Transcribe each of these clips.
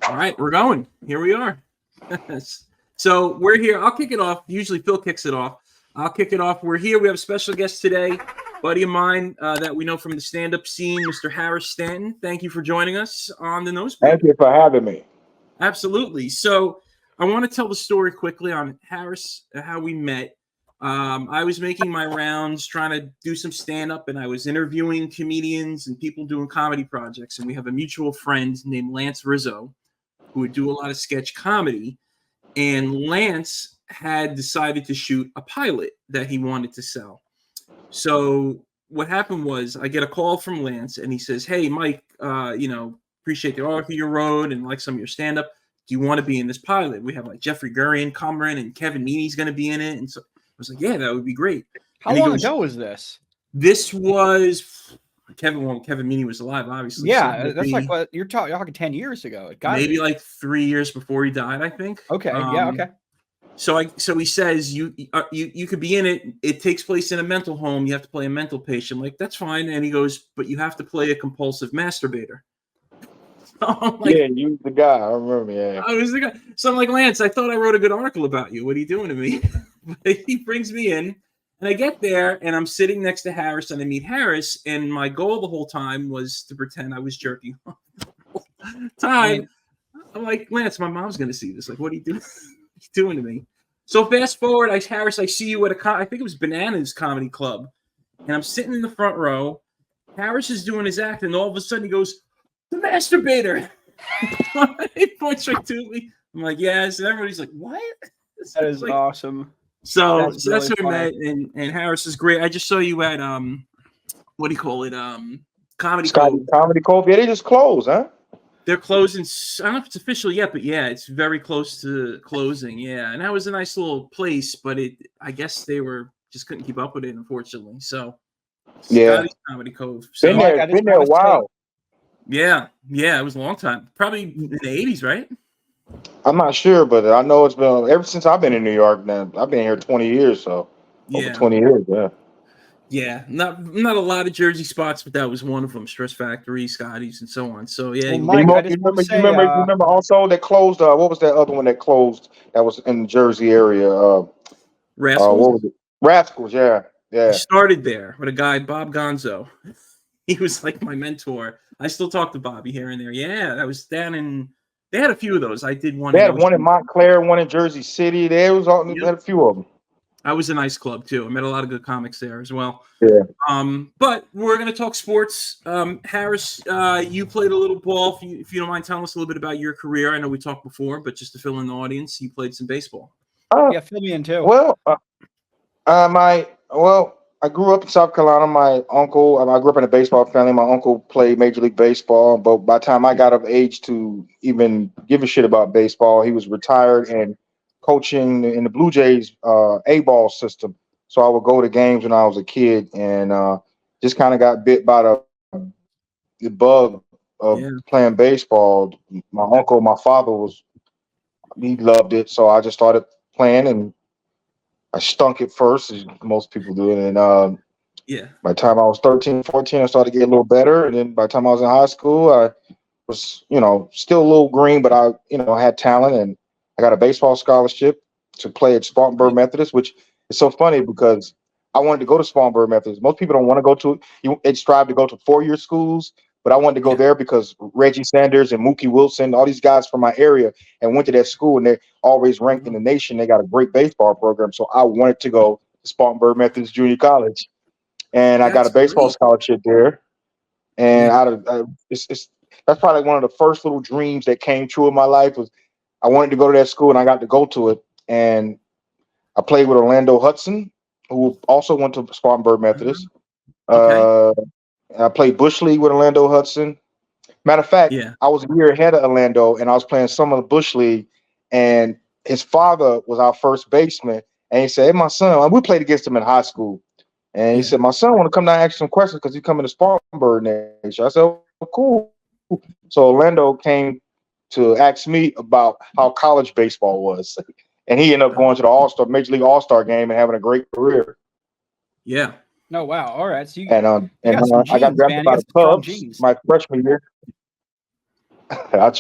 All right, we're going. Here we are. So we're here. I'll kick it off. Usually Phil kicks it off. I'll kick it off. We're here. We have a special guest today, buddy of mine that we know from the stand-up scene, Mr. Harris Stanton. Thank you for joining us on the Nosebleeders. Thank you for having me. Absolutely. So I want to tell the story quickly on Harris, how we met. I was making my rounds trying to do some stand-up, and I was interviewing comedians and people doing comedy projects. And we have a mutual friend named Lance Rizzo who would do a lot of sketch comedy. And Lance had decided to shoot a pilot that he wanted to sell. So what happened was I get a call from Lance, and he says, "Hey, Mike, appreciate the arc you wrote and like some of your stand-up. Do you want to be in this pilot? We have like Jeffrey Gurian, Cameron, and Kevin Meaney's going to be in it." And so I was like, "Yeah, that would be great." How long ago was this? This was Kevin Meaney was alive, obviously. Yeah, so that's like what you're talking 10 years ago. Maybe like 3 years before he died, I think. Okay, yeah, okay. So he says you could be in it. It takes place in a mental home. You have to play a mental patient. I'm like, that's fine. And he goes, but you have to play a compulsive masturbator. So like, yeah, you the guy. I remember. Yeah, I was the guy. So I'm like, Lance, I thought I wrote a good article about you. What are you doing to me? But he brings me in, and I get there, and I'm sitting next to Harris, and I meet Harris, and my goal the whole time was to pretend I was jerking off the whole time. I'm like, Lance, my mom's gonna see this. Like, what are you doing? Doing to me? So fast forward, Harris, I see you at I think it was Bananas Comedy Club, and I'm sitting in the front row. Harris is doing his act, and all of a sudden he goes, "The masturbator." He points right to me. I'm like, "Yes," and everybody's like, "What?" That is like, awesome. So that's where we met, and Harris is great. I just saw you at what do you call it? Comedy Cove. Comedy Cove. Yeah, they just closed, huh? They're closing. I don't know if it's official yet, but yeah, it's very close to closing. Yeah, and that was a nice little place, but I guess they just couldn't keep up with it, unfortunately. So yeah, Comedy Cove. So, been there a while. Yeah, it was a long time. Probably in the 80s, right? I'm not sure, but I know it's been ever since I've been in New York. Now I've been here 20 years, so over 20 years. Yeah. Yeah, not a lot of Jersey spots, but that was one of them. Stress Factory, Scotty's, and so on. So yeah, well, Mike, you remember also that closed. What was that other one that closed? That was in the Jersey area. Rascals. What was it? Rascals. Yeah. I started there with a guy, Bob Gonzo. He was like my mentor. I still talk to Bobby here and there. Yeah, that was down in. They had a few of those. I did one. They had one in Montclair, one in Jersey City. They had a few of them. That was a nice club too. I met a lot of good comics there as well. Yeah. But we're gonna talk sports. Harris, you played a little ball. If you don't mind telling us a little bit about your career. I know we talked before, but just to fill in the audience, you played some baseball. Yeah, fill me in too. Well, I grew up in South Carolina. My uncle, I grew up in a baseball family. My uncle played Major League Baseball, but by the time I got of age to even give a shit about baseball, he was retired and coaching in the Blue Jays A-ball system. So I would go to games when I was a kid, and just kind of got bit by the bug of playing baseball. My father he loved it, so I just started playing, and I stunk at first, as most people do. And by the time I was 13, 14, I started to get a little better. And then by the time I was in high school, I was, still a little green, but I, had talent, and I got a baseball scholarship to play at Spartanburg Methodist, which is so funny because I wanted to go to Spartanburg Methodist. Most people don't want to go to it. They strive to go to four-year schools, but I wanted to go there because Reggie Sanders and Mookie Wilson, all these guys from my area, and went to that school, and they're always ranked in the nation. They got a great baseball program, so I wanted to go to Spartanburg Methodist Junior College, and I got a baseball scholarship there. And that's probably one of the first little dreams that came true in my life. Was I wanted to go to that school, and I got to go to it. And I played with Orlando Hudson, who also went to Spartanburg Methodist. I played Bush League with Orlando Hudson. Matter of fact, I was a year ahead of Orlando, and I was playing some of the Bush League, and his father was our first baseman. And he said, "Hey, my son," and we played against him in high school. And he said, "My son want to come down and ask you some questions because he's coming to Spartanburg next year." I said, "Oh, cool." So Orlando came to ask me about how college baseball was. And he ended up going to the Major League All-Star game and having a great career. Yeah. No, wow. All right. So I got drafted by the Cubs my freshman year. I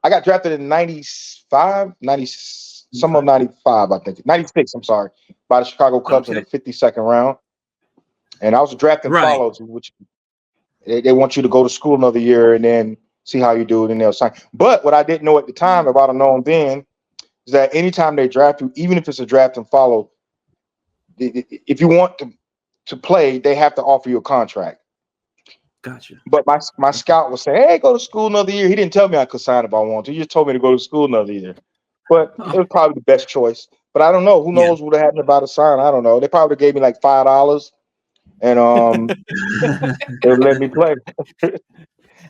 got drafted in 95, 90, some of 95, I think. 96, I'm sorry, by the Chicago Cubs in the 52nd round. And I was a draft and follow, which they want you to go to school another year and then see how you do it, and they'll sign. But what I didn't know at the time, if I'd have known then, is that anytime they draft you, even if it's a draft and follow, if you want to play, they have to offer you a contract. Gotcha. But my scout was saying, "Hey, go to school another year." He didn't tell me I could sign if I wanted to. He just told me to go to school another year. But it was probably the best choice. But I don't know. Who knows what happened about a sign? I don't know. They probably gave me like $5, and they would let me play.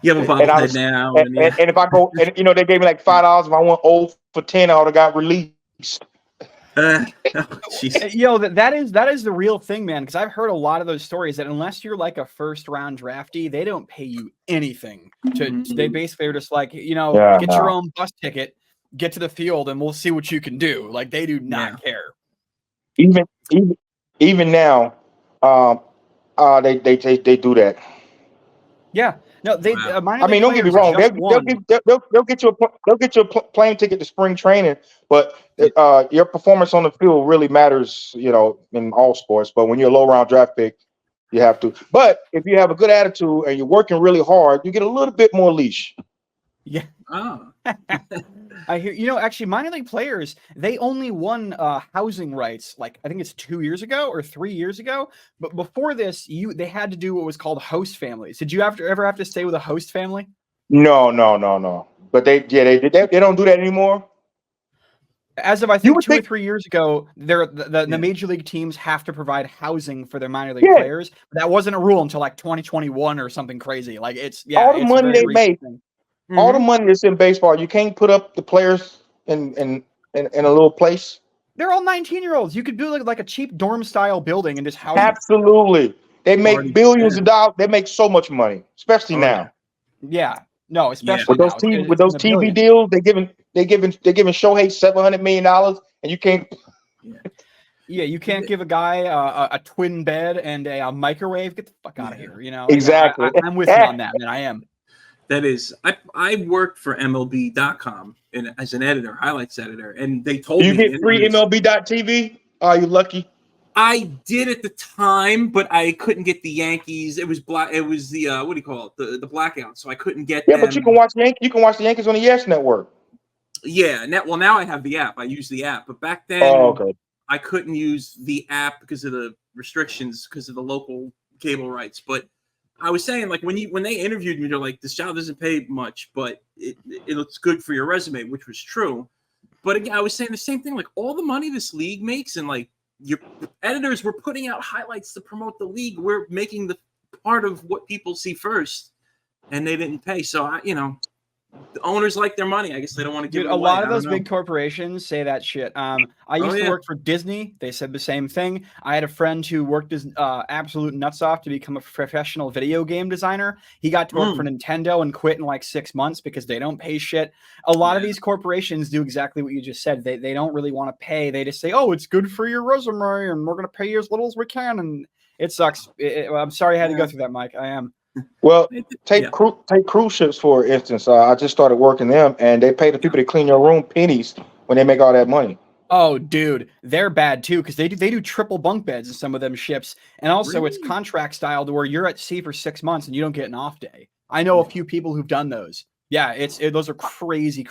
You have a bobblehead now. And if I go, and they gave me like $5 if I went 0 for 10, I would have got released. That is the real thing, man, because I've heard a lot of those stories that unless you're like a first round draftee, they don't pay you anything. They basically are just like, get your own bus ticket, get to the field, and we'll see what you can do. Like, they do not care. Even now, they do that. Yeah. No, they. I mean, don't get me wrong. They'll get you a plane ticket to spring training, but your performance on the field really matters, in all sports. But when you're a low round draft pick, you have to. But if you have a good attitude and you're working really hard, you get a little bit more leash. Yeah. Oh. I hear. Actually, minor league players, they only won housing rights, like I think it's 2 years ago or 3 years ago. But before this, they had to do what was called host families. Did you ever have to stay with a host family? No. But they don't do that anymore. As of I think 2 or 3 years ago, the major league teams have to provide housing for their minor league players. But that wasn't a rule until like 2021 or something crazy. Like all the money they make. All the money that's in baseball, you can't put up the players in a little place. They're all 19-year-olds. You could build like a cheap dorm style building and just house. Absolutely, they make billions of dollars. They make so much money, especially now. Yeah, no, especially with those TV deals. They giving Shohei $700 million, and you can't. Yeah, you can't give a guy a twin bed and a microwave. Get the fuck out of here. Exactly. I'm with you on that, man. I am. That is, I worked for MLB.com as an editor, highlights editor, and they told me you get free MLB.TV. Are you lucky? I did at the time, but I couldn't get the Yankees. It was black. It was the what do you call it? The blackout. So I couldn't get. Yeah, but you can watch You can watch the Yankees on the Yes Network. Yeah. Now I have the app. I use the app, but back then I couldn't use the app because of the restrictions, because of the local cable rights. But I was saying, like, when they interviewed me, they're like, this job doesn't pay much, but it looks good for your resume, which was true. But again, I was saying the same thing, like all the money this league makes, and like your editors were putting out highlights to promote the league. We're making the part of what people see first, and they didn't pay. So the owners like their money. I guess they don't want to give it away. A lot of those big corporations say that shit. I used to work for Disney. They said the same thing. I had a friend who worked his absolute nuts off to become a professional video game designer. He got to work for Nintendo and quit in like 6 months because they don't pay shit. A lot of these corporations do exactly what you just said. They don't really want to pay. They just say, oh, it's good for your resume and we're going to pay you as little as we can. And it sucks. I'm sorry I had to go through that, Mike. I am. Well, take cruise ships for instance. I just started working them, and they pay the people that clean your room pennies when they make all that money. Oh, dude, they're bad too because they do triple bunk beds in some of them ships, and also it's contract style to where you're at sea for 6 months and you don't get an off day. I know a few people who've done those. Yeah, those are crazy,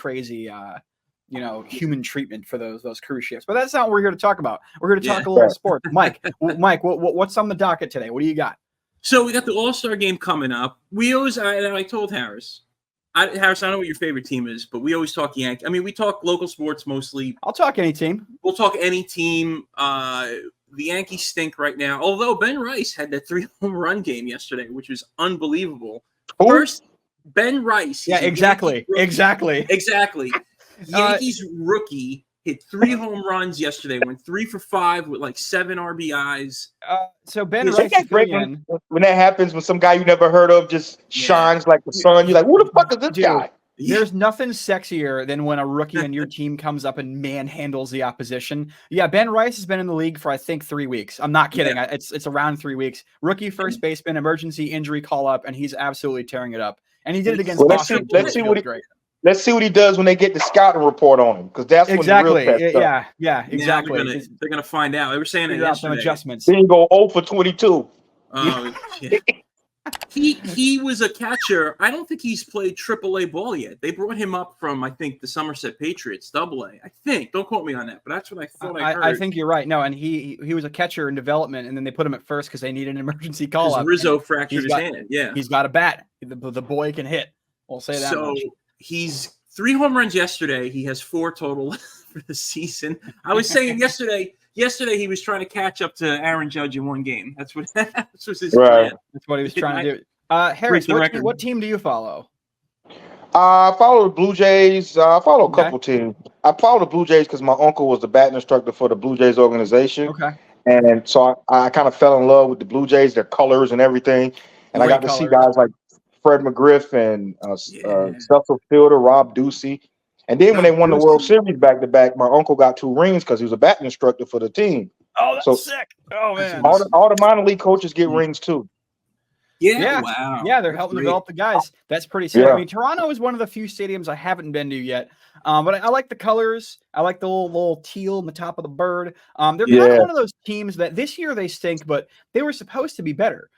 human treatment for those cruise ships. But that's not what we're here to talk about. We're here to talk a little sports. Mike, what's on the docket today? What do you got? So we got the All-Star game coming up. We always, I told Harris, Harris, I don't know what your favorite team is, but we always talk Yankees. I mean, we talk local sports mostly. I'll talk any team. We'll talk any team. The Yankees stink right now. Although Ben Rice had that 3-home run game yesterday, which was unbelievable. First, Ben Rice. Yeah, exactly. Exactly. Yankees rookie hit 3 home runs yesterday. Went 3 for 5 with like 7 RBIs. So Ben Rice is great when that happens, when some guy you never heard of just shines like the sun. You're like, who the fuck is this guy? There's nothing sexier than when a rookie on your team comes up and manhandles the opposition. Yeah, Ben Rice has been in the league for, I think, 3 weeks. I'm not kidding. Yeah. It's around 3 weeks. Rookie first baseman, emergency injury call up, and he's absolutely tearing it up. And he did it against Boston. Let's see what he does when they get the scouting report on him, because that's exactly. when the real test yeah, exactly. They're gonna find out. They were saying it yesterday. Some adjustments. Then you go 0 for 22. Oh, yeah. He was a catcher. I don't think he's played AAA ball yet. They brought him up from, I think, the Somerset Patriots, AA. I think. Don't quote me on that, but that's what I thought I heard. I think you're right. No, and he was a catcher in development, and then they put him at first because they needed an emergency call up. Rizzo fractured his hand. Yeah, he's got a bat. The boy can hit. We'll say that. So he's 3 home runs yesterday. He has 4 total for the season. I was saying yesterday he was trying to catch up to Aaron Judge in 1 game. That's what his plan. That's what he was trying to do. Harris, what team do you follow? I follow the Blue Jays. I follow a couple teams. I follow the Blue Jays because my uncle was the batting instructor for the Blue Jays organization. Okay. And so I kind of fell in love with the Blue Jays, their colors and everything. And I got to see guys like Fred McGriff and Cecil Fielder, Rob Ducey. And then when they won the World Series back-to-back, my uncle got 2 rings because he was a batting instructor for the team. Oh, that's sick. Oh, man. All the minor league coaches get rings, too. Yeah. Wow. Yeah, they're helping develop the guys. That's pretty sick. Yeah. I mean, Toronto is one of the few stadiums I haven't been to yet. But I like the colors. I like the little teal on the top of the bird. They're kind of one of those teams that this year they stink, but they were supposed to be better.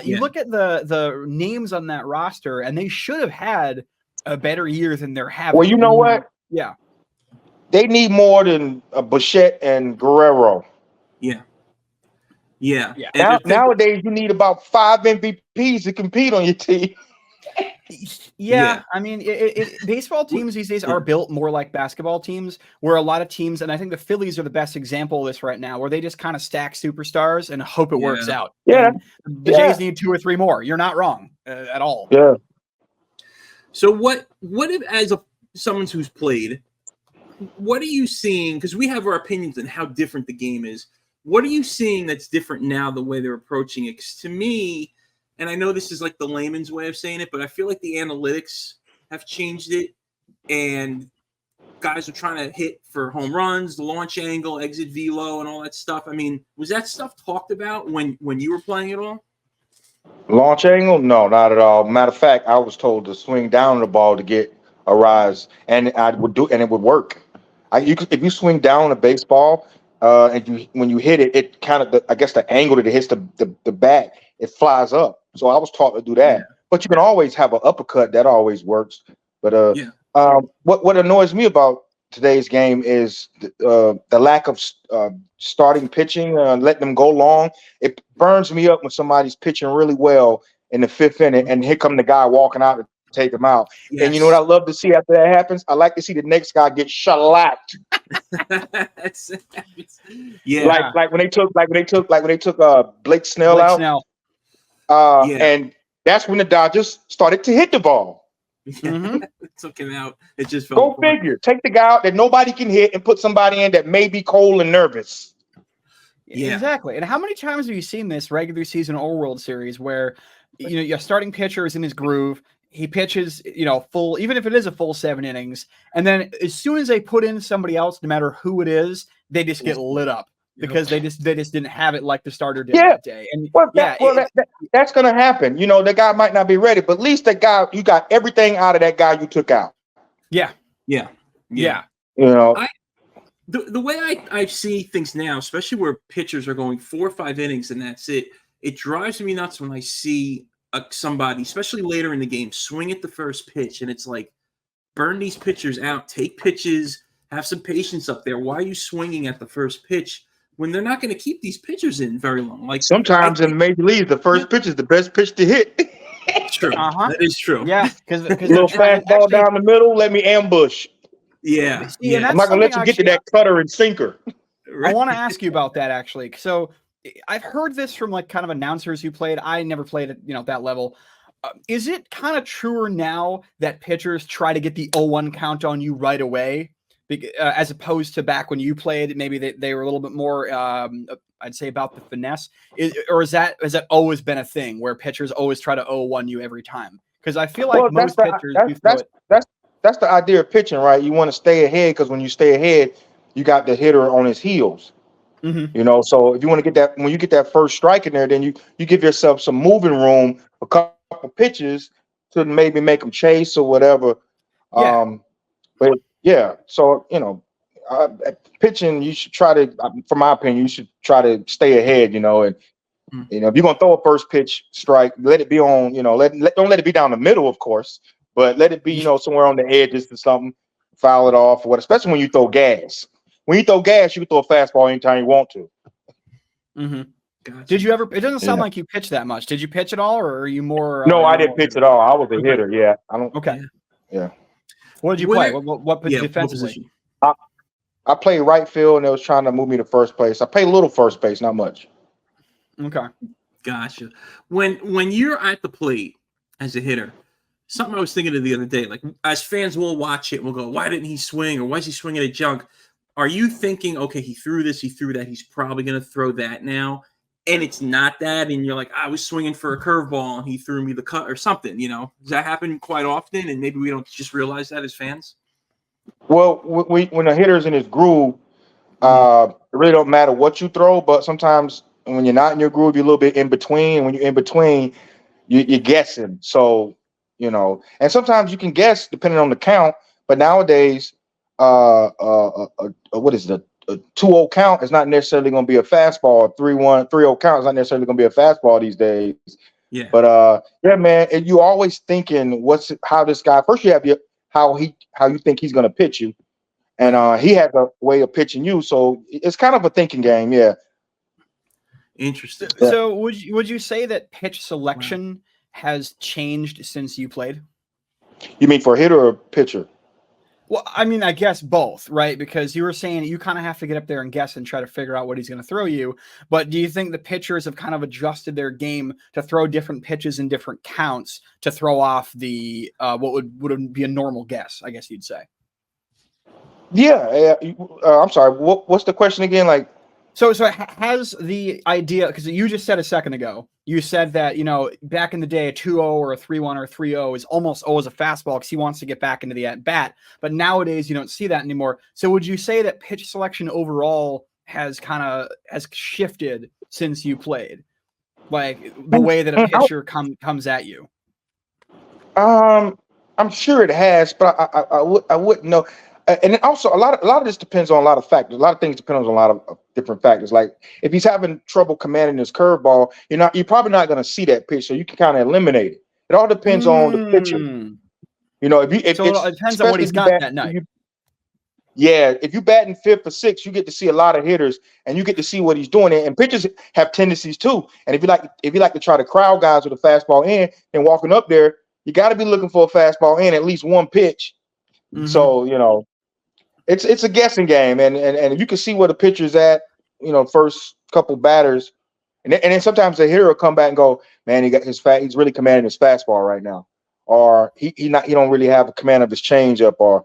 You look at the names on that roster, and they should have had a better year than they're having. Well, you know what? Yeah. They need more than Bichette and Guerrero. Yeah. Yeah. Nowadays, you need about 5 MVPs to compete on your team. Yeah. I mean, baseball teams these days are built more like basketball teams, where a lot of teams, and I think the Phillies are the best example of this right now, where they just kind of stack superstars and hope it works out. Yeah. And the Jays need 2 or 3 more. You're not wrong at all. Yeah. So what if, as someone who's played, what are you seeing? Because we have our opinions on how different the game is. What are you seeing that's different now, the way they're approaching it? Because to me, and I know this is like the layman's way of saying it, but I feel like the analytics have changed it, and guys are trying to hit for home runs, the launch angle, exit velo, and all that stuff. I mean, was that stuff talked about when you were playing at all? Launch angle? No, not at all. Matter of fact, I was told to swing down the ball to get a rise, and I would do, and it would work. If you swing down a baseball, when you hit it, it kind of, I guess the angle that it hits the bat, it flies up. So I was taught to do that. Yeah. But you can always have an uppercut. That always works. But what annoys me about today's game is the lack of starting pitching, letting them go long. It burns me up when somebody's pitching really well in the 5th inning, and here come the guy walking out to take him out. Yes. And you know what I love to see after that happens? I like to see the next guy get shellacked. Yeah. Like when they took Blake Snell out. And that's when the Dodgers started to hit the ball. Mm-hmm. Took him out. It just fell apart. Figure. Take the guy out that nobody can hit and put somebody in that may be cold and nervous. Yeah, exactly. And how many times have you seen this regular season or World Series where your starting pitcher is in his groove? He pitches, full, even if it is a full 7 innings, and then as soon as they put in somebody else, no matter who it is, they just get lit up because they just didn't have it like the starter did that day. And that's going to happen. The guy might not be ready, but at least that guy, you got everything out of that guy you took out. Yeah. The way I see things now, especially where pitchers are going 4 or 5 innings and that's it, it drives me nuts when I see somebody, especially later in the game, swing at the first pitch, and it's like, burn these pitchers out, take pitches, have some patience up there. Why are you swinging at the first pitch when they're not going to keep these pitchers in very long? Like sometimes in Major League, the first pitch is the best pitch to hit. True, that is true. Yeah, because little fastball down the middle, let me ambush. Yeah. I'm not going to let you get to that cutter and sinker. I want to ask you about that actually. So I've heard this from like kind of announcers who played. I never played at that level. Is it kind of truer now that pitchers try to get the 0-1 count on you right away, as opposed to back when you played? Maybe they were a little bit more, I'd say, about the finesse. Has that always been a thing where pitchers always try to 0-1 you every time? Because I feel like most pitchers that's the idea of pitching, right? You want to stay ahead because when you stay ahead, you got the hitter on his heels. Mm-hmm. You know, so if you want to get that, when you get that first strike in there, then you give yourself some moving room, a couple pitches to maybe make them chase or whatever. Yeah. But yeah, so pitching, you should try to, from my opinion, you should try to stay ahead. You know, and you know, if you're gonna throw a first pitch strike, let it be on. You know, don't let it be down the middle, of course, but let it be, you know, somewhere on the edges or something. Foul it off or what, especially when you throw gas. When you throw gas, you can throw a fastball anytime you want to. Mm-hmm. Gotcha. Did you ever? It doesn't sound like you pitched that much. Did you pitch at all, or are you more? No, I didn't pitch at all. I was a hitter. Yeah, I don't. Okay. Yeah. What did you play? What defensively? I played right field, and they was trying to move me to first base. I played a little first base, not much. Okay. Gotcha. When you're at the plate as a hitter, something I was thinking of the other day, like as fans, we'll watch it and we'll go, why didn't he swing, or why is he swinging at junk? Are you thinking, okay, he threw this, he threw that, he's probably going to throw that now, and it's not that, and you're like, I was swinging for a curveball and he threw me the cut or something, you know? Does that happen quite often, and maybe we don't just realize that as fans? Well, when a hitter's in his groove, it really don't matter what you throw, but sometimes when you're not in your groove, you're a little bit in between. When you're in between, you're guessing. So, you know, and sometimes you can guess depending on the count, but nowadays, what is it? A 2-0 count is not necessarily going to be a fastball. A 3-1, 3-0 count is not necessarily going to be a fastball these days. Yeah. But yeah, man, and you always thinking how this guy. First, you have how you think he's going to pitch you, and he has a way of pitching you. So it's kind of a thinking game. Yeah. Interesting. So would you say that pitch selection has changed since you played? You mean for a hitter or a pitcher? Well, I mean, I guess both, right? Because you were saying you kind of have to get up there and guess and try to figure out what he's going to throw you. But do you think the pitchers have kind of adjusted their game to throw different pitches in different counts to throw off the what would be a normal guess, I guess you'd say? Yeah. I'm sorry. What's the question again? Like, so has the idea, because you just said a second ago, you said that, you know, back in the day, a 2-0 or a 3-1 or a 3-0 is almost always a fastball because he wants to get back into the at bat. But nowadays, you don't see that anymore. So would you say that pitch selection overall has shifted since you played, like the way that a pitcher comes at you? I'm sure it has, but I wouldn't know. And also, a lot of this depends on a lot of factors. A lot of things depend on a lot of different factors. Like if he's having trouble commanding his curveball, you're probably not going to see that pitch, so you can kind of eliminate it. It all depends on the pitcher. You know, it depends on what he's got that night. If you batting fifth or sixth, you get to see a lot of hitters, and you get to see what he's doing. And pitchers have tendencies too. And if you like to try to crowd guys with a fastball in and walking up there, you got to be looking for a fastball in at least one pitch. Mm-hmm. So you know. It's a guessing game, and you can see where the pitcher's at, you know, first couple batters, and then sometimes the hitter will come back and go, man, he's really commanding his fastball right now, or he don't really have a command of his changeup, or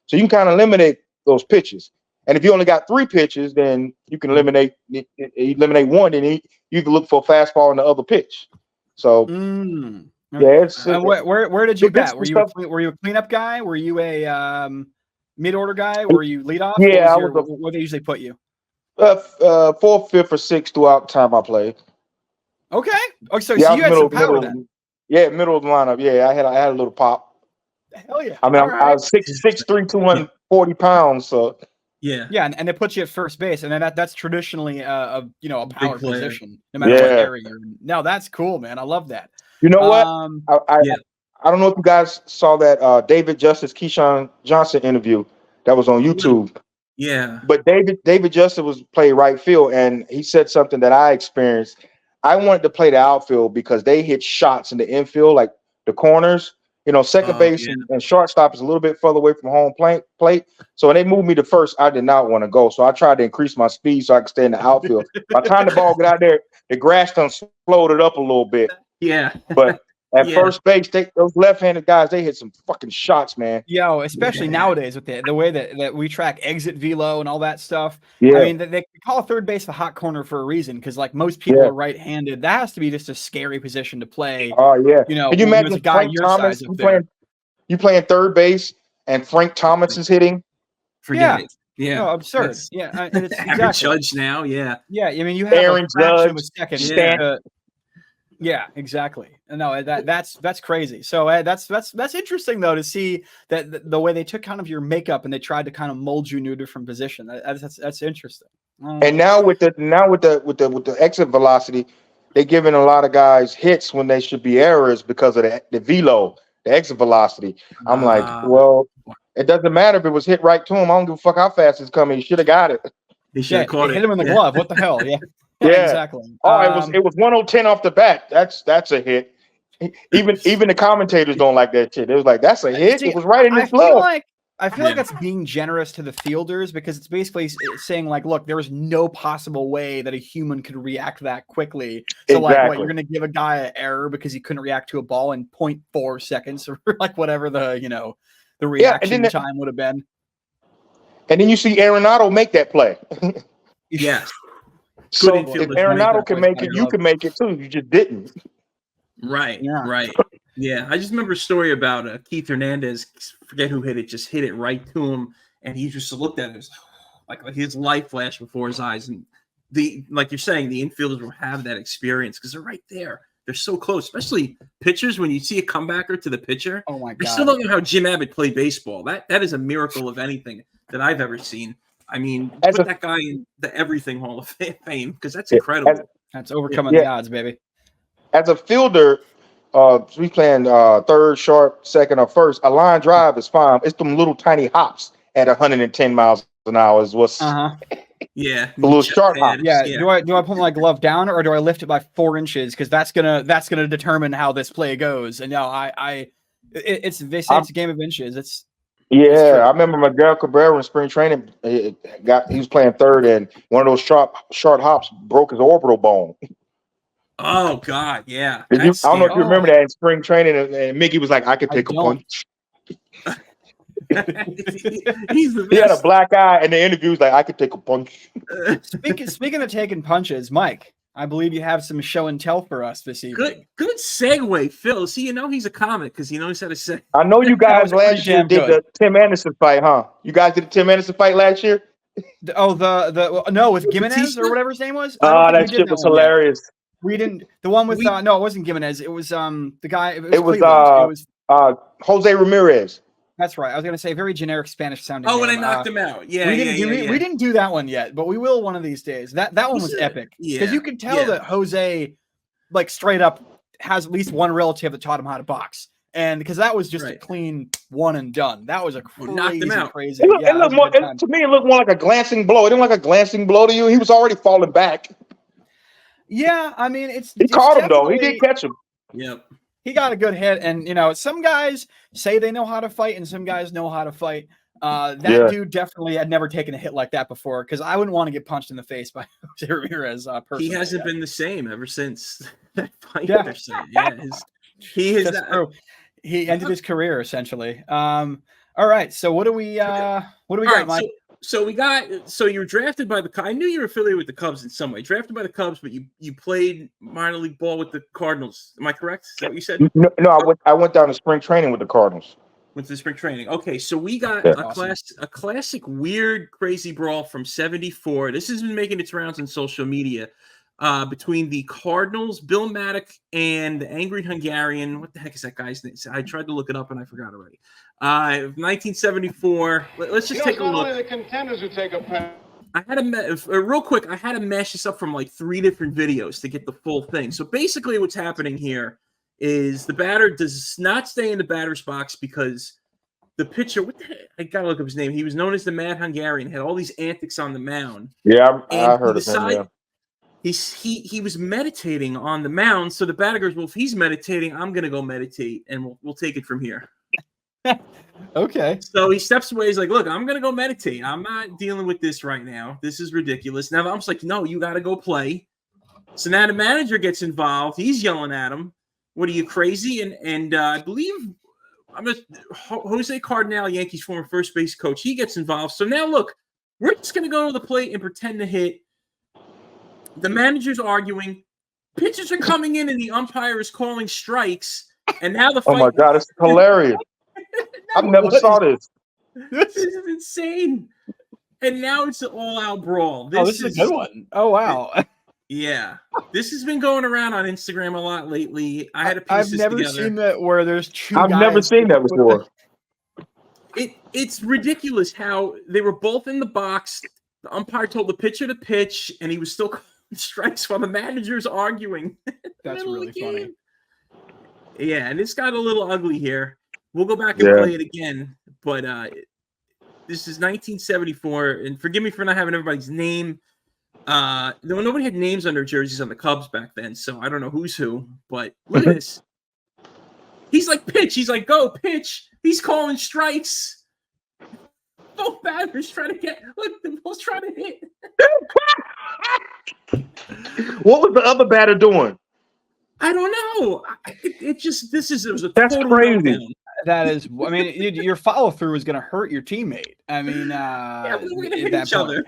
so you can kind of eliminate those pitches. And if you only got 3 pitches, then you can eliminate one, and you can look for a fastball in the other pitch. So yeah, where did you bat? Were you a cleanup guy? Were you a mid-order guy? Were you leadoff? Yeah, what they usually put you? 4th, 5th, or 6th throughout the time I played. Okay. Oh, so you had some power then. Yeah, middle of the lineup. Yeah, I had a little pop. Hell yeah! I mean, I was 6'3", 240 pounds. So yeah, and they put you at first base, and then that's traditionally a power position, no matter what area you're in. No, that's cool, man. I love that. You know what? I don't know if you guys saw that David Justice, Keyshawn Johnson interview that was on YouTube. Yeah. But David Justice played right field, and he said something that I experienced. I wanted to play the outfield because they hit shots in the infield, like the corners. You know, second base and shortstop is a little bit further away from home plate. So when they moved me to first, I did not want to go. So I tried to increase my speed so I could stay in the outfield. By the time the ball got out there, the grass done floated up a little bit. Yeah. But at first base, those left-handed guys, they hit some fucking shots, man. Yo, especially nowadays with the way that we track exit velo and all that stuff. Yeah. I mean, they call third base the hot corner for a reason, because like most people are right-handed. That has to be just a scary position to play. Oh yeah. You know, can you imagine a guy your size up there. You playing third base, and Frank Thomas is hitting. Forget it. Yeah, no, absurd. That's Yeah, and it's Aaron exactly. Judge now. Yeah, Yeah, I mean, you have Aaron a fraction of a Judge, second. Stanton. Yeah, exactly. No, that's crazy. So that's interesting though to see that the way they took kind of your makeup and they tried to kind of mold you into a different position. That's interesting. And now with the exit velocity, they're giving a lot of guys hits when they should be errors because of the velo, the exit velocity. I'm like, well, it doesn't matter if it was hit right to him. I don't give a fuck how fast it's coming. He should have got it. He should have caught it. Hit him in the glove. What the hell? Yeah. Yeah, exactly. Oh, it was 110 off the bat. That's a hit. Even the commentators don't like that shit. It was like, that's a hit. It was right in his glove. I feel like that's being generous to the fielders because it's basically saying like, look, there is no possible way that a human could react that quickly. So like, what, you're going to give a guy an error because he couldn't react to a ball in 0.4 seconds or like whatever the reaction time would have been. And then you see Arenado make that play. Yes. So if Arenado can make it, you can make it too. You just didn't. Right. Yeah. Right. Yeah. I just remember a story about Keith Hernandez. Forget who hit it. Just hit it right to him, and he just looked at it. It was like his life flashed before his eyes. And like you're saying, the infielders will have that experience because they're right there. They're so close, especially pitchers. When you see a comebacker to the pitcher, oh my god! I still don't know how Jim Abbott played baseball. That is a miracle of anything that I've ever seen. I mean, put that guy in the Everything Hall of Fame because that's incredible. That's overcoming the odds, baby. As a fielder, we playing third, short, second, or first. A line drive is fine. It's them little tiny hops at 110 miles an hour is what's yeah, a little sharp hop. Yeah. Do I put my glove down or do I lift it by 4 inches? Because that's gonna determine how this play goes. And no, it's a game of inches. I remember Miguel Cabrera in spring training. He was playing third, and one of those short hops broke his orbital bone. Oh God, yeah. I don't know if you remember that in spring training, and Mickey was like, "I could take a punch." He had a black eye, and the interview was like, "I could take a punch." Speaking of taking punches, Mike, I believe you have some show and tell for us this evening. Good segue, Phil. See, he's a comic because he knows how to say. I know you guys last year did the Tim Anderson fight, huh? You guys did the Tim Anderson fight last year? No, with Gimenez or whatever his name was. That shit was hilarious. We didn't. The one with no, it wasn't Gimenez. It was the guy. It was Jose Ramirez. That's right. I was gonna say very generic Spanish sounding. Oh, when I knocked him out. Yeah, we didn't do that one yet, but we will one of these days. That one was epic because you could tell that Jose, like straight up, has at least one relative that taught him how to box, and because that was just a clean one and done. That was a crazy. To me, it looked more like a glancing blow. It didn't look like a glancing blow to you. He was already falling back. Yeah, I mean, he caught him though. He did catch him. Yep. He got a good hit, and some guys say they know how to fight, and some guys know how to fight. Dude definitely had never taken a hit like that before, because I wouldn't want to get punched in the face by Jose Ramirez. Personally, he hasn't been the same ever since that fight. He ended his career essentially. All right, so what do we got, Mike? So you were drafted by the. I knew you were affiliated with the Cubs in some way. Drafted by the Cubs, but you played minor league ball with the Cardinals. Am I correct? Is that what you said? No, I went down to spring training with the Cardinals. Went to spring training. Okay, so we got a classic weird crazy brawl from '74. This has been making its rounds on social media between the Cardinals, Bill Maddock, and the Angry Hungarian. What the heck is that guy's name? I tried to look it up and I forgot already. 1974. Let's just take a look. Only the contenders who take a pen. I had real quick. I had to mash this up from like 3 different videos to get the full thing. So basically, what's happening here is the batter does not stay in the batter's box because the pitcher. What the heck? I gotta look up his name. He was known as the Mad Hungarian. Had all these antics on the mound. Yeah, I heard of him. Yeah. He was meditating on the mound. So the batter goes, "Well, if he's meditating, I'm gonna go meditate, and we'll take it from here." Okay. So he steps away. He's like, "Look, I'm gonna go meditate. I'm not dealing with this right now. This is ridiculous." Now I'm like, "No, you got to go play." So now the manager gets involved. He's yelling at him, "What are you crazy?" And I believe Jose Cardinal, Yankees former first base coach, he gets involved. So now look, we're just gonna go to the plate and pretend to hit. The manager's arguing. Pitchers are coming in, and the umpire is calling strikes. And now the fight. Oh my God, it's hilarious. I never saw this. This is insane. And now it's an all-out brawl. This is a good one. Oh, wow. Yeah. This has been going around on Instagram a lot lately. I had to piece I've this never together. seen that where there's two I've guys. never seen that before. It's ridiculous how they were both in the box. The umpire told the pitcher to pitch, and he was still calling strikes while the manager's arguing. That's really funny. Yeah, and it's got a little ugly here. We'll go back and play it again, but this is 1974, and forgive me for not having everybody's name. Nobody had names on their jerseys on the Cubs back then, so I don't know who's who, but look at this. He's like, pitch. He's like, go, pitch. He's calling strikes. Both batters trying to get, look, they're both trying to hit. What was the other batter doing? I don't know. It was a That's total crazy. meltdown. That is, I mean, your follow through is going to hurt your teammate. I mean, Yeah, we're going to hit each other.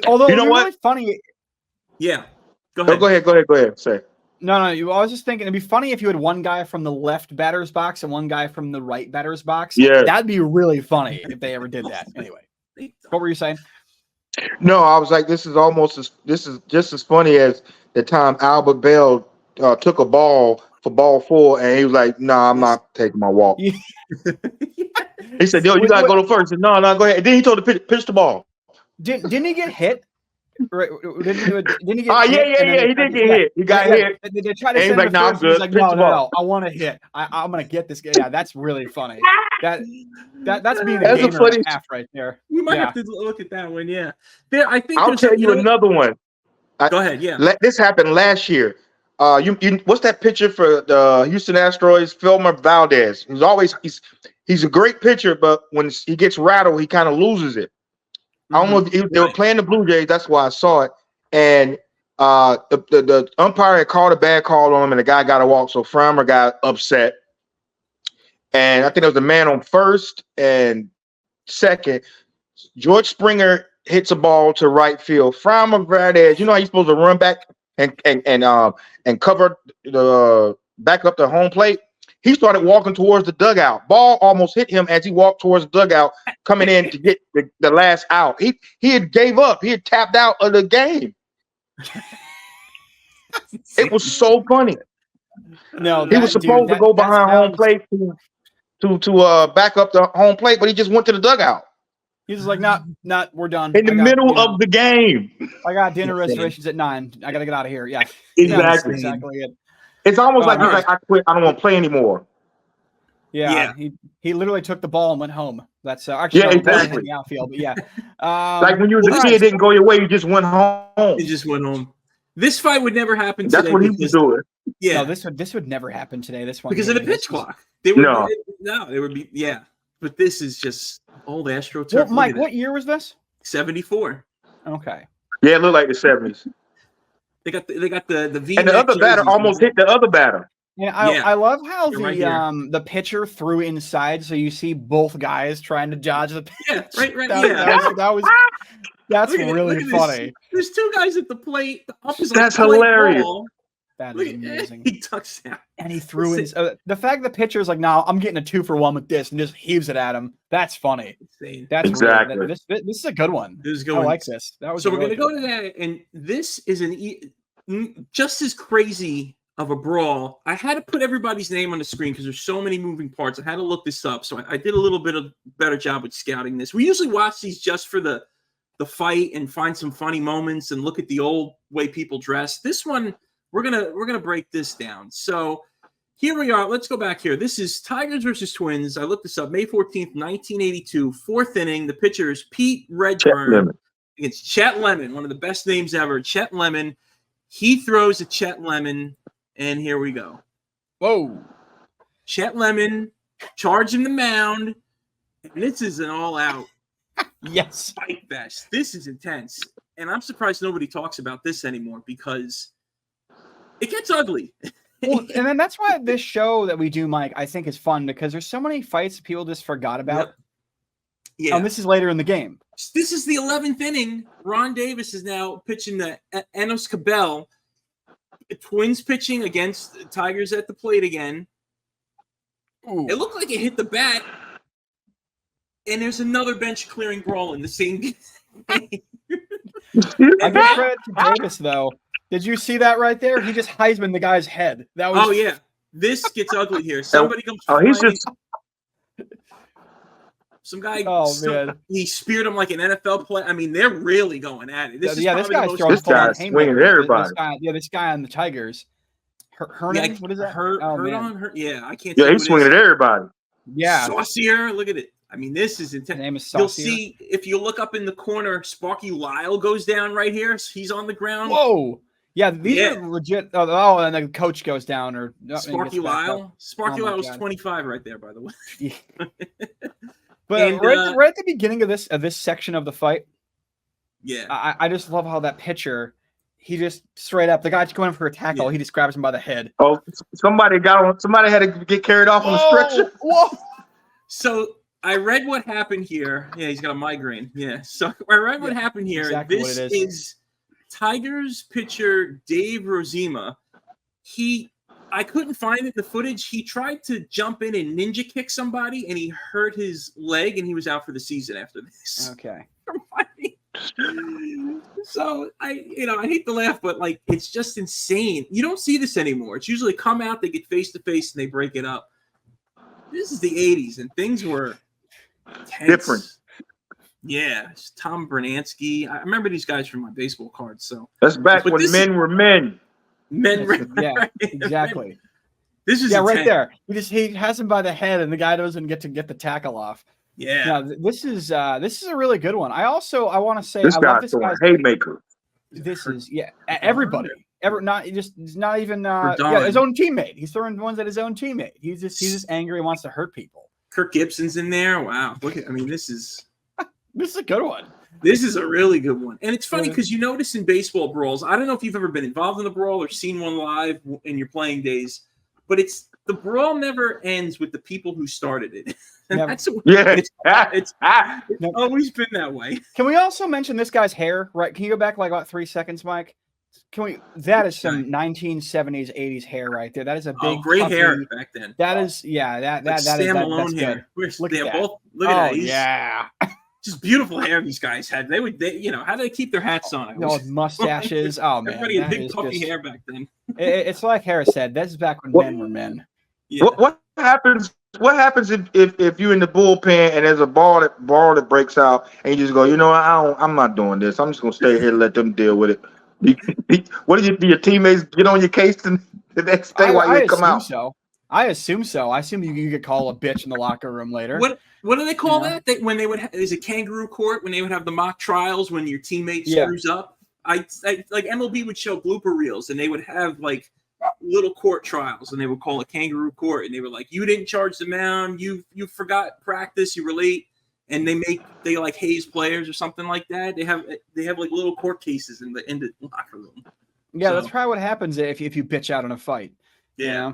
Although, you know what? Really funny. Yeah. Go ahead. Go ahead. Say. No. I was just thinking it'd be funny if you had one guy from the left batter's box and one guy from the right batter's box. Yeah. That'd be really funny if they ever did that. Anyway, what were you saying? No, I was like, this is just as funny as the time Albert Bell took a ball for ball 4, and he was like, "Nah, I'm not taking my walk." Yeah. He said, "Yo, you gotta go to first." He said, No, go ahead. And then he told the pitch the ball. Didn't he get hit? Right? Didn't he get Oh, hit? yeah. He did get hit. He got hit. They tried to And he's send like, him "Nah, I'm first. He's good. like, Pitch the no, ball." I want to hit. I'm gonna get this guy. Yeah, that's really funny. That's being a That's a gamer funny- and a half right there. We might Yeah. have to look at that one. Yeah. I think I'll tell you another one. Go ahead. Yeah. This happened last year. What's that pitcher for the Houston Astros? Filmer Valdez. He's a great pitcher, but when he gets rattled, he kind of loses it. I don't know if they were playing the Blue Jays. That's why I saw it. And the umpire had called a bad call on him, and the guy got a walk. So Frammer got upset. And I think there was a man on first and second. George Springer hits a ball to right field. Frammer Valdez, you know how you're supposed to run back and cover the back up the home plate? He started walking towards the dugout. Ball almost hit him as he walked towards the dugout, coming in to get the last out. He had gave up. He had tapped out of the game. It was so funny. No, He was supposed to go behind home plate to back up the home plate, but he just went to the dugout. He's like, not, we're done. In the middle of the game. I got dinner reservations at 9. I got to get out of here. Yeah, Exactly. That's exactly it. It's almost like he's right. like, I quit. I don't want to play anymore. Yeah. He literally took the ball and went home. That's actually exactly. in the outfield. But yeah, like when you was a kid, it didn't go your way. You just went home. He just went home. This fight would never happen today. That's what he was doing. No, Yeah, this would never happen today. This one because of the pitch clock. They would be. Yeah, but this is just old Astro turf. Well, Mike, what year was this? 74. Okay. Yeah, it looked like the 70s. They got the V. And the other batter almost hit the other batter. Yeah, I love how the pitcher threw inside, so you see both guys trying to dodge the pitch. Yeah, right. That's really funny. There's two guys at the plate. The ump is That's like, hilarious. ball. That is amazing. He tucks out. And he threw in the fact the pitcher's like, "No, I'm getting a 2-for-1 with this," and just heaves it at him. That's funny. Insane. That's exactly. Really, this is a good one. This is a good I one. like this. That was so we're really gonna go to that, and this is just as crazy of a brawl. I had to put everybody's name on the screen because there's so many moving parts. I had to look this up, so I did a little bit of better job with scouting this. We usually watch these just for the fight and find some funny moments and look at the old way people dress. This one, we're gonna break this down. So here we are. Let's go back here. This is Tigers versus Twins. I looked this up. May 14th, 1982, 4th inning. The pitcher is Pete Redburn against Chet Lemon, one of the best names ever. Chet Lemon. He throws at Chet Lemon, and here we go. Whoa. Chet Lemon charging the mound, and this is an all-out fight fest. This is intense, and I'm surprised nobody talks about this anymore because it gets ugly. Well, and then that's why this show that we do, Mike, I think is fun because there's so many fights that people just forgot about. Yep. Yeah. And this is later in the game. This is the 11th inning. Ron Davis is now pitching the Enos Cabell. Twins pitching against Tigers at the plate again. Ooh. It looked like it hit the bat. and there's another bench clearing brawl in the same game. I give credit to Davis, though. Did you see that right there? He just Heisman the guy's head. That was. Oh yeah, this gets ugly here. Somebody comes. He's just. Some guy. Man. He speared him like an NFL player. I mean, they're really going at it. This guy's swinging at everybody. This guy on the Tigers. Hernan, what is that? Yeah, I can't. Yeah, he's swinging at everybody. Yeah, Saucier. Look at it. I mean, this is intense. Name is Saucier. You'll see if you look up in the corner, Sparky Lyle goes down right here. He's on the ground. Whoa. Yeah, these are legit. Oh, and the coach goes down. Or Sparky Lyle. Sparky Lyle was 25 right there, by the way. But right at the beginning of this section of the fight, yeah, I just love how that pitcher, he just straight up, the guy's going for a tackle, he just grabs him by the head. Oh, somebody had to get carried off on the stretcher. Whoa! So I read what happened here. Yeah, he's got a migraine. Yeah, so I read what happened here. Exactly this what it is Tigers pitcher Dave Rozema. I couldn't find it in the footage. He tried to jump in and ninja kick somebody, and he hurt his leg, and he was out for the season after this. Okay. So I hate to laugh, but like it's just insane. You don't see this anymore. It's usually come out, they get face to face, and they break it up. This is the '80s, and things were tense. Different. Yeah, it's Tom Bernansky. I remember these guys from my baseball cards. So that's back when men were men. Yeah, exactly. This is right there. He has him by the head, and the guy doesn't get to get the tackle off. Yeah. Now, this is a really good one. I want to say this I love this guy's haymaker. This is everybody. His own teammate. He's throwing ones at his own teammate. He's just angry and wants to hurt people. Kirk Gibson's in there. Wow. This is a good one. This is a really good one. And it's funny because you notice in baseball brawls, I don't know if you've ever been involved in a brawl or seen one live in your playing days, but the brawl never ends with the people who started it. It's always been that way. Can we also mention this guy's hair? Right? Can you go back like about 3 seconds, Mike? That is some 1970s, 80s hair right there. That is a big great hair back then. That is that's Malone good. hair. Look at that. Look at that. Yeah. Just beautiful hair these guys had. How do they keep their hats on? Mustaches. Oh man, everybody had big puffy hair back then. It's like Harris said. This is back when men were men. Yeah. What happens? What happens if you're in the bullpen and there's a ball that breaks out and you just go, I'm not doing this. I'm just gonna stay here and let them deal with it. What do your teammates get on your case the next day while you come out? I assume so. I assume you could call a bitch in the locker room later. What do they call that? When they would is it kangaroo court when they would have the mock trials when your teammate screws up? I like MLB would show blooper reels and they would have like little court trials and they would call it kangaroo court and they were like, you didn't charge the mound, you forgot practice, you were late, and they like haze players or something like that. They have like little court cases in the locker room. Yeah, that's probably what happens if you bitch out in a fight. Yeah.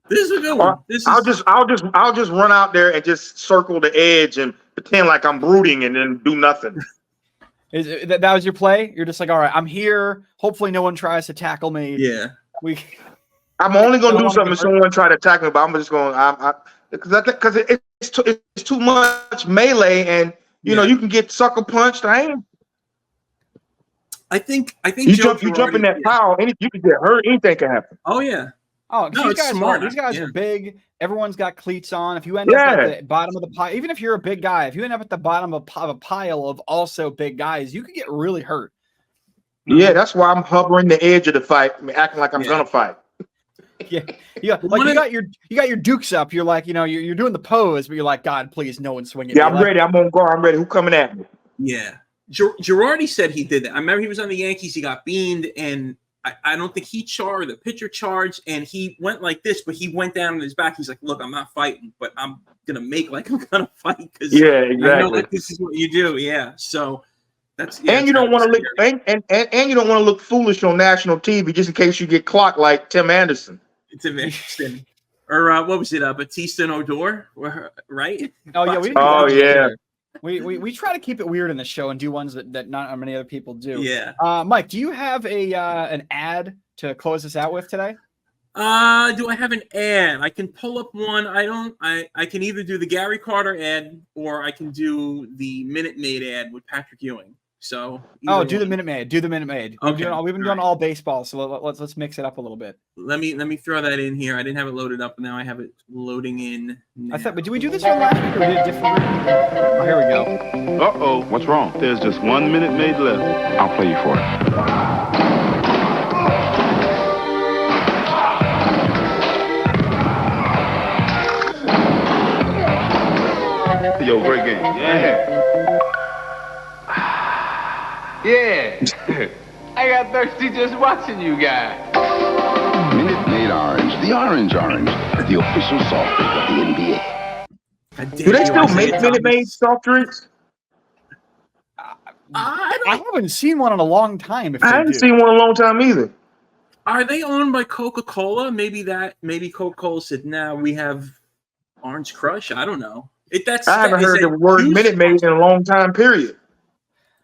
This is a good one. I'll just run out there and just circle the edge and pretend like I'm brooding and then do nothing. That was your play? You're just like, all right, I'm here. Hopefully no one tries to tackle me. Yeah. I'm only gonna do something if someone try to tackle me, but I'm just going because it's too much melee and you can get sucker punched. I think you jump in that pile, you can get hurt. Anything can happen. Oh yeah. Oh, no, these guys smart. These guys are big. Everyone's got cleats on. If you end up at the bottom of the pile, even if you're a big guy, if you end up at the bottom of a pile of also big guys, you could get really hurt. Yeah, that's why I'm hovering the edge of the fight, acting like I'm gonna fight. Yeah. Like you got your dukes up. You're like, you're doing the pose, but you're like, God, please, no one swing at me. Yeah, I'm ready. I'm on guard. I'm ready. Who coming at me? Yeah. Girardi said he did that. I remember he was on the Yankees. He got beamed, and I don't think the pitcher charged, and he went like this, but he went down on his back. He's like, look, I'm not fighting, but I'm going to make like I'm going to fight. Exactly. I know that this is what you do. Yeah. So that's, and you don't want to look, and you don't want to look foolish on national TV just in case you get clocked like Tim Anderson. Tim Anderson. Or what was it? Batista and Odor, right? Oh, yeah. We try to keep it weird in the show and do ones that not many other people do. Yeah. Mike, do you have an ad to close us out with today? Do I have an ad? I can pull up one. I can either do the Gary Carter ad or I can do the Minute Maid ad with Patrick Ewing. So do the Minute Maid. Do the Minute Maid. Okay. We've been doing all baseball, so let's mix it up a little bit. Let me throw that in here. I didn't have it loaded up, but now I have it loading in. Now. I thought, but did we do this one last week or did it different? Oh, here we go. Uh-oh, what's wrong? There's just 1 minute made left. I'll play you for it. Yo, great game. Yeah. Yeah. I got thirsty just watching you guys. Minute Maid Orange, the orange, the official soft drink of the NBA. Do they still make Minute Maid soft drinks? I haven't seen one in a long time. I haven't seen one in a long time either. Are they owned by Coca-Cola? Maybe Coca-Cola said, "Now we have Orange Crush." I don't know. I haven't heard the word Minute Maid in a long time. Period.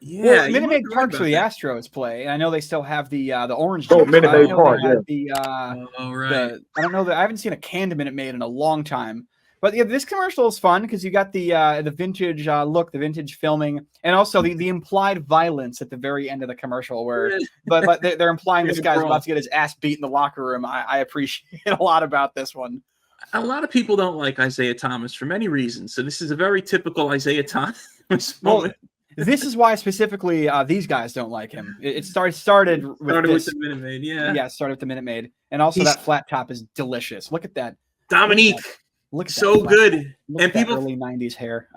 Yeah, well, Minute Maid Park's where the Astros play, and I know they still have the orange. Oh, Minute Maid Park, yeah. Right. I don't know that I haven't seen a canned Minute Maid in a long time. But yeah, this commercial is fun because you got the vintage look, the vintage filming, and also the implied violence at the very end of the commercial, where but they're implying this guy's about to get his ass beat in the locker room. I appreciate a lot about this one. A lot of people don't like Isaiah Thomas for many reasons, so this is a very typical Isaiah Thomas moment. Well, this is why specifically these guys don't like him. It started with the Minute Maid, yeah. Yeah, started with the Minute Maid, and also that flat top is delicious. Look at that, Dominique. Look at so good. And people early '90s hair.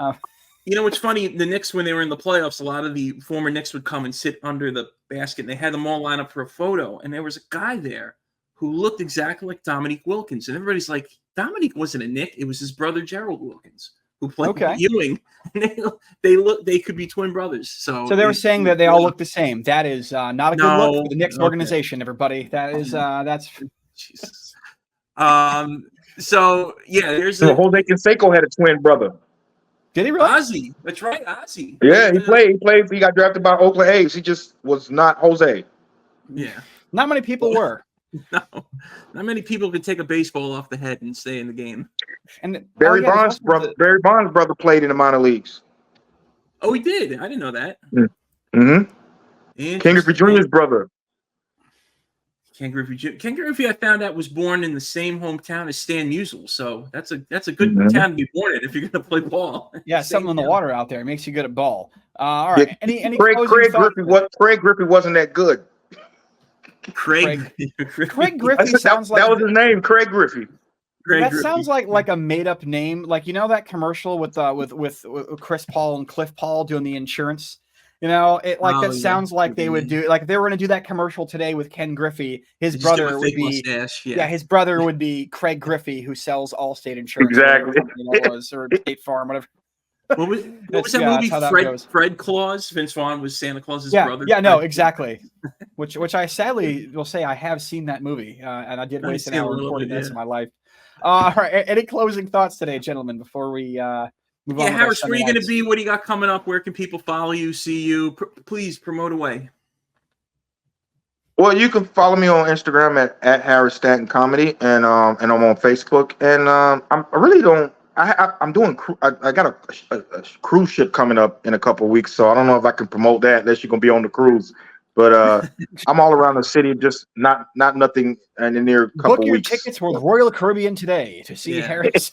You know what's funny? The Knicks, when they were in the playoffs, a lot of the former Knicks would come and sit under the basket. And they had them all line up for a photo, and there was a guy there who looked exactly like Dominique Wilkins, and everybody's like, Dominique wasn't a Knick; it was his brother Gerald Wilkins who played Ewing. They could be twin brothers. So they were saying that they all look the same. That is not a good look for the Knicks organization, everybody. That is that's Jesus. So yeah, there's Jose Canseco had a twin brother. Did he really? Ozzy. That's right, Ozzy. Yeah, he played. He got drafted by Oakland A's. He just was not Jose. Yeah, not many people were. No, not many people could take a baseball off the head and stay in the game. And Barry Bonds' brother played in the minor leagues. Oh, he did. I didn't know that. Mm-hmm. Ken Griffey Jr.'s brother. Ken Griffey, I found out, was born in the same hometown as Stan Musial, so that's a good town to be born in if you're going to play ball. Yeah, something in the water out there makes you good at ball. All right. Yeah, any Craig Griffey wasn't that good. Craig Griffey sounds like that was his name, Craig Griffey. Sounds like a made up name. Like, you know that commercial with Chris Paul and Cliff Paul doing the insurance. You know, sounds like they would do, like if they were going to do that commercial today with Ken Griffey, his brother would be his brother would be Craig Griffey, who sells Allstate Insurance. Exactly. Or State Farm, whatever. What was that movie? Fred Claus. Vince Vaughn was Santa Claus's brother. Yeah, no, exactly. Which I sadly will say I have seen that movie, and I did waste an hour recording this in my life. All right, any closing thoughts today, gentlemen, before we move on? Harris, where are you going to be? What do you got coming up? Where can people follow you, see you? Please promote away. Well, you can follow me on Instagram at Harris Stanton Comedy, and I'm on Facebook. And I'm doing. I got a cruise ship coming up in a couple of weeks, so I don't know if I can promote that unless you're gonna be on the cruise. But I'm all around the city, just not nothing in the near couple Book your weeks. tickets for the Royal Caribbean today to see Harris.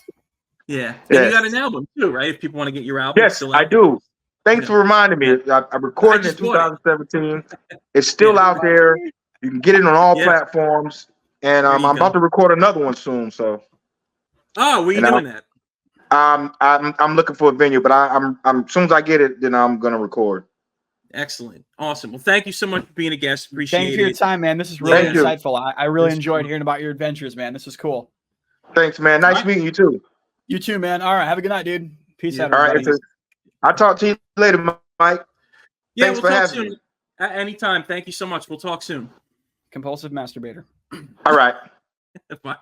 Yeah, and you got an album too, right? If people want to get your album, yes, I do. Thanks for reminding me. I recorded in 2017. It's still out there. You can get it on all platforms, and I'm about to record another one soon. So, where you doing that? I'm looking for a venue, but I'm as soon as I get it, then I'm gonna record. Excellent, awesome. Well, thank you so much for being a guest. Appreciate it. Thank you for your time, man. This is really insightful. I really enjoyed hearing about your adventures, man. This was cool. Thanks, man. Nice meeting you too. You too, man. All right, have a good night, dude. Peace out. All right, I'll talk to you later, Mike. Yeah, thanks for having me. Anytime. Thank you so much. We'll talk soon. Compulsive masturbator. All right. Bye.